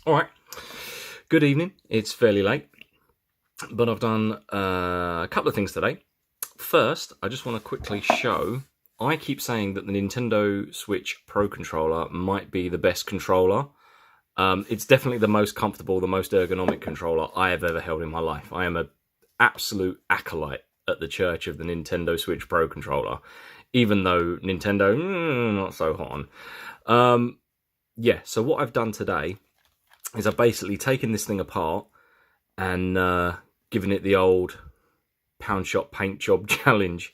All right. Good evening. It's fairly late, but I've done a couple of things today. First, I just want to quickly show. I keep saying that the Nintendo Switch Pro Controller might be the best controller. It's definitely the most comfortable, the most ergonomic controller I have ever held in my life. I am an absolute acolyte at the church of the Nintendo Switch Pro Controller, even though Nintendo, not so hot on. So what I've done today is I've basically taken this thing apart and given it the old pound shop paint job challenge.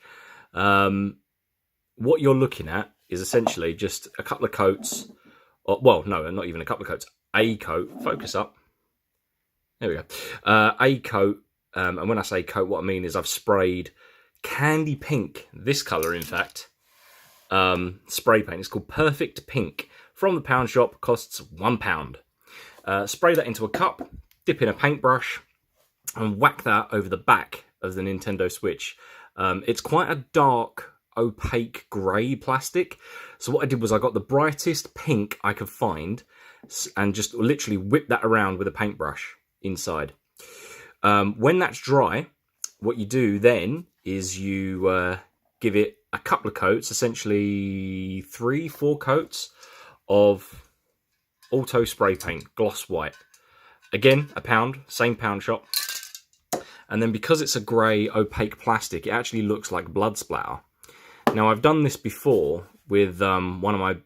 What you're looking at is essentially just a couple of coats. Well, no, not even a couple of coats. A coat. Focus up. There we go. A coat. And when I say coat, what I mean is I've sprayed candy pink. This colour, in fact. Spray paint. It's called Perfect Pink. From the pound shop. Costs £1. Spray that into a cup. Dip in a paintbrush. And whack that over the back of the Nintendo Switch. It's quite a dark, opaque grey plastic. So what I did was I got the brightest pink I could find and just literally whipped that around with a paintbrush inside. When that's dry, what you do then is you give it a couple of coats, essentially 3-4 coats of auto spray paint, gloss white. Again, £1, same pound shop. And then because it's a grey, opaque plastic, it actually looks like blood splatter. Now, I've done this before with one of my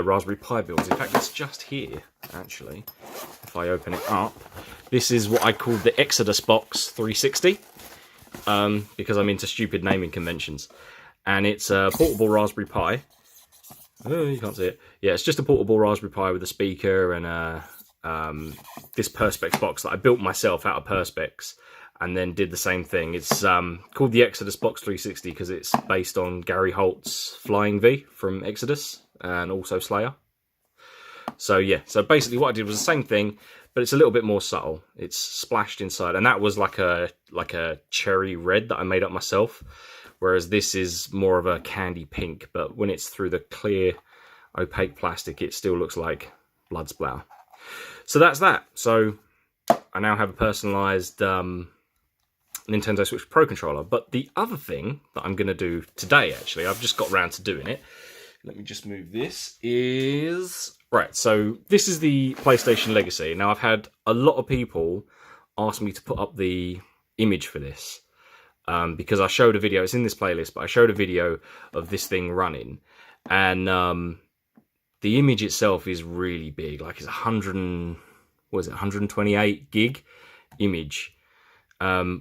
Raspberry Pi builds. In fact, it's just here, actually. If I open it up. This is what I call the Exodus Box 360, because I'm into stupid naming conventions. And it's a portable Raspberry Pi. Oh, you can't see it. Yeah, it's just a portable Raspberry Pi with a speaker and this Perspex box that I built myself out of Perspex. And then did the same thing. It's called the Exodus Box 360 because it's based on Gary Holt's Flying V from Exodus and also Slayer. So yeah, so basically what I did was the same thing, but it's a little bit more subtle. It's splashed inside, and that was like a cherry red that I made up myself, whereas this is more of a candy pink. But when it's through the clear, opaque plastic, it still looks like blood splatter. So that's that. So I now have a personalised Nintendo Switch Pro Controller. But the other thing that I'm going to do today, actually, I've just got around to doing it. Let me just move this. Right, so this is the PlayStation Legacy. Now, I've had a lot of people ask me to put up the image for this. Because I showed a video, it's in this playlist, but I showed a video of this thing running. And the image itself is really big. Like, it's 128 gig image.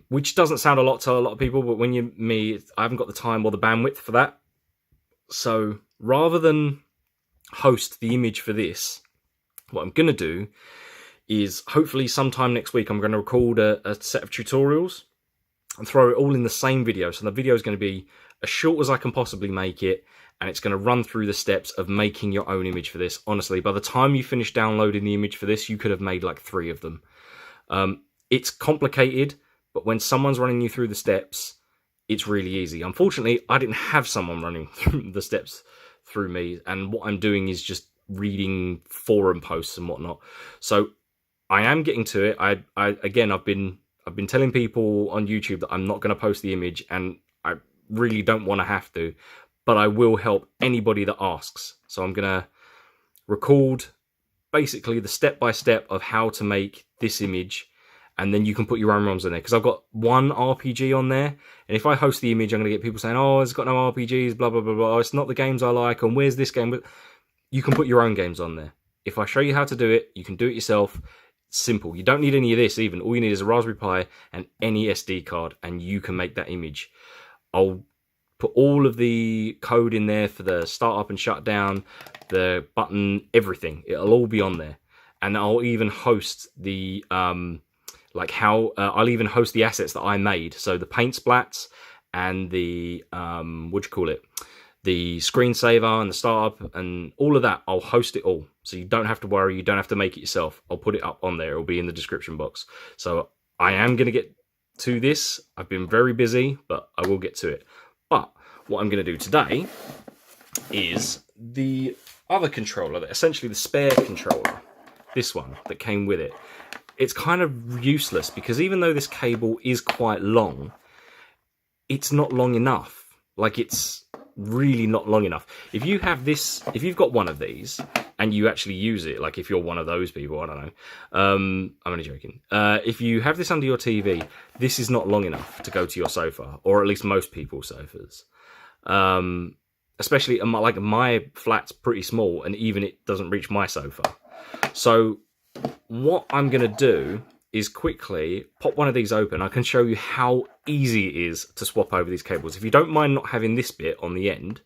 Which doesn't sound a lot to a lot of people, but when you're me, I haven't got the time or the bandwidth for that. So rather than host the image for this, what I'm going to do is hopefully sometime next week I'm going to record a set of tutorials and throw it all in the same video. So the video is going to be as short as I can possibly make it, and it's going to run through the steps of making your own image for this. Honestly, by the time you finish downloading the image for this, you could have made like 3 of them. It's complicated, but when someone's running you through the steps, it's really easy. Unfortunately, I didn't have someone running through the steps through me, and what I'm doing is just reading forum posts and whatnot. So I am getting to it. I've been telling people on YouTube that I'm not going to post the image, and I really don't want to have to, but I will help anybody that asks. So I'm going to record basically the step-by-step of how to make this image, and then you can put your own ROMs in there. Because I've got one RPG on there, and if I host the image, I'm going to get people saying, oh, it's got no RPGs, blah, blah, blah, blah. Oh, it's not the games I like, and where's this game? You can put your own games on there. If I show you how to do it, you can do it yourself. It's simple. You don't need any of this even. All you need is a Raspberry Pi and any SD card, and you can make that image. I'll put all of the code in there for the start up and shut down, the button, everything. It'll all be on there. And I'll even host the... I'll even host the assets that I made. So the paint splats and the, the screensaver and the startup and all of that, I'll host it all. So you don't have to worry, you don't have to make it yourself. I'll put it up on there, it'll be in the description box. So I am going to get to this. I've been very busy, but I will get to it. But what I'm going to do today is the other controller, essentially the spare controller. this one that came with it, it's kind of useless because even though this cable is quite long, it's not long enough. Like, it's really not long enough. If you have this, if you've got one of these and you actually use it, like if you're one of those people, I don't know. I'm only joking. If you have this under your TV, this is not long enough to go to your sofa, or at least most people's sofas. Especially like my flat's pretty small, and even it doesn't reach my sofa. So what I'm going to do is quickly pop one of these open. I can show you how easy it is to swap over these cables. If you don't mind not having this bit on the end,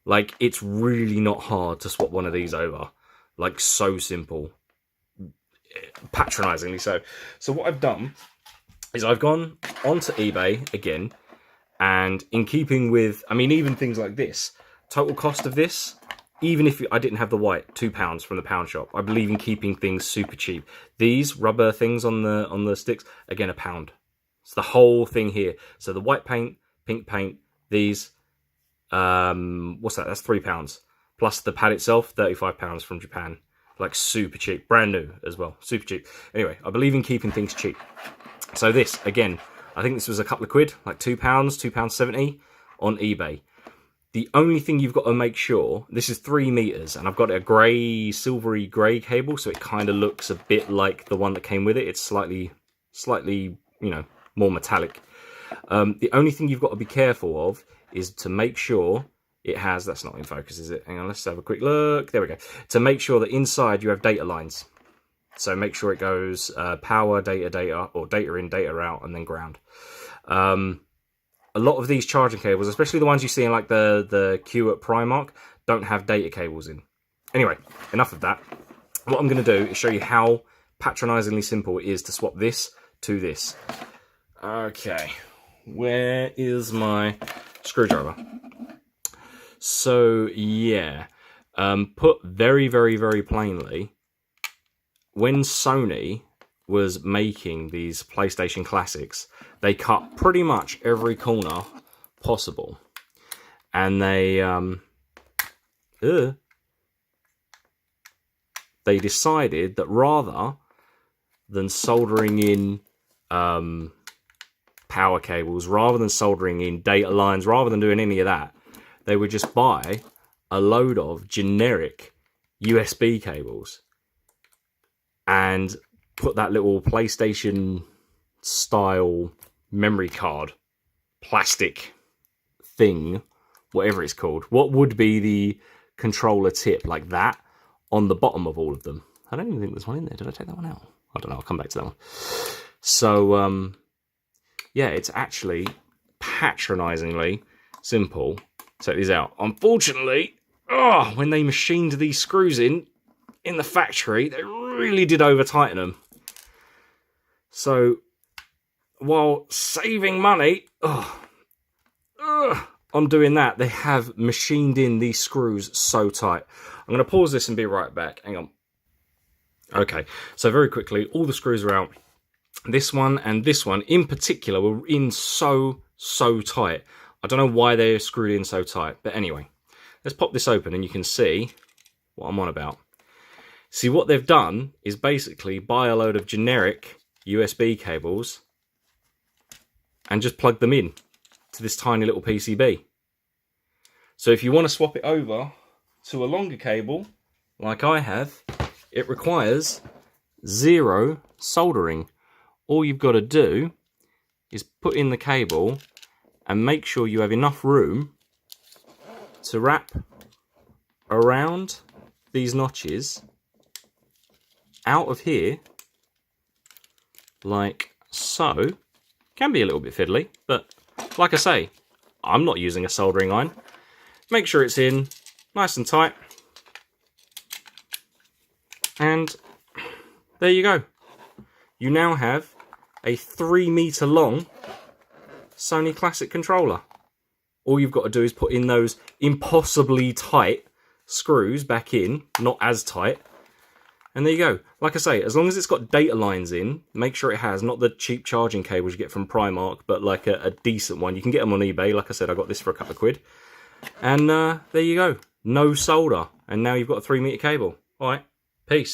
like, it's really not hard to swap one of these over. Like, so simple. Patronizingly so. So what I've done is I've gone onto eBay again, and in keeping with, I mean, even things like this, total cost of this, even if I didn't have the white, £2 from the pound shop. I believe in keeping things super cheap. These rubber things on the sticks, again, £1. It's the whole thing here. So the white paint, pink paint, these, what's that? That's £3. Plus the pad itself, £35 from Japan. Like, super cheap. Brand new as well. Super cheap. Anyway, I believe in keeping things cheap. So this, again, I think this was a couple of quid, like £2, £2.70 on eBay. The only thing you've got to make sure, this is 3 meters, and I've got a grey, silvery grey cable, so it kind of looks a bit like the one that came with it. It's slightly, you know, more metallic. The only thing you've got to be careful of is to make sure it has, that's not in focus, is it? Hang on, let's have a quick look. There we go. To make sure that inside you have data lines. So make sure it goes power, data, or data in, data out, and then ground. A lot of these charging cables, especially the ones you see in like the queue at Primark, don't have data cables in. Anyway, enough of that. What I'm going to do is show you how patronizingly simple it is to swap this to this. Okay, where is my screwdriver? So yeah, put very, very, very plainly, when Sony was making these PlayStation Classics, they cut pretty much every corner possible, and they decided that rather than soldering in power cables, rather than soldering in data lines, rather than doing any of that, they would just buy a load of generic USB cables and put that little PlayStation style memory card plastic thing, whatever it's called, what would be the controller tip, like that, on the bottom of all of them. I don't even think there's one in there. Did I take that one out? I don't know. I'll come back to that one. So yeah, it's actually patronizingly simple. Take these out. Unfortunately, when they machined these screws in the factory, they really did over tighten them. So while saving money on doing that, they have machined in these screws so tight. I'm going to pause this and be right back. Hang on. Okay, so very quickly, all the screws are out. This one and this one in particular were in so tight. I don't know why they're screwed in so tight, but anyway, let's pop this open and you can see what I'm on about. See, what they've done is basically buy a load of generic USB cables and just plug them in to this tiny little PCB. So if you want to swap it over to a longer cable, like I have, it requires 0 soldering. All you've got to do is put in the cable and make sure you have enough room to wrap around these notches out of here, like so. Can be a little bit fiddly, but like I say, I'm not using a soldering iron. Make sure it's in nice and tight, and there you go. You now have a 3 meter long Sony Classic controller. All you've got to do is put in those impossibly tight screws back in, not as tight, and there you go. Like I say, as long as it's got data lines in, make sure it has, not the cheap charging cables you get from Primark, but like a decent one. You can get them on eBay. Like I said, I got this for a couple of quid. And there you go. No solder. And now you've got a 3 meter cable. All right, peace.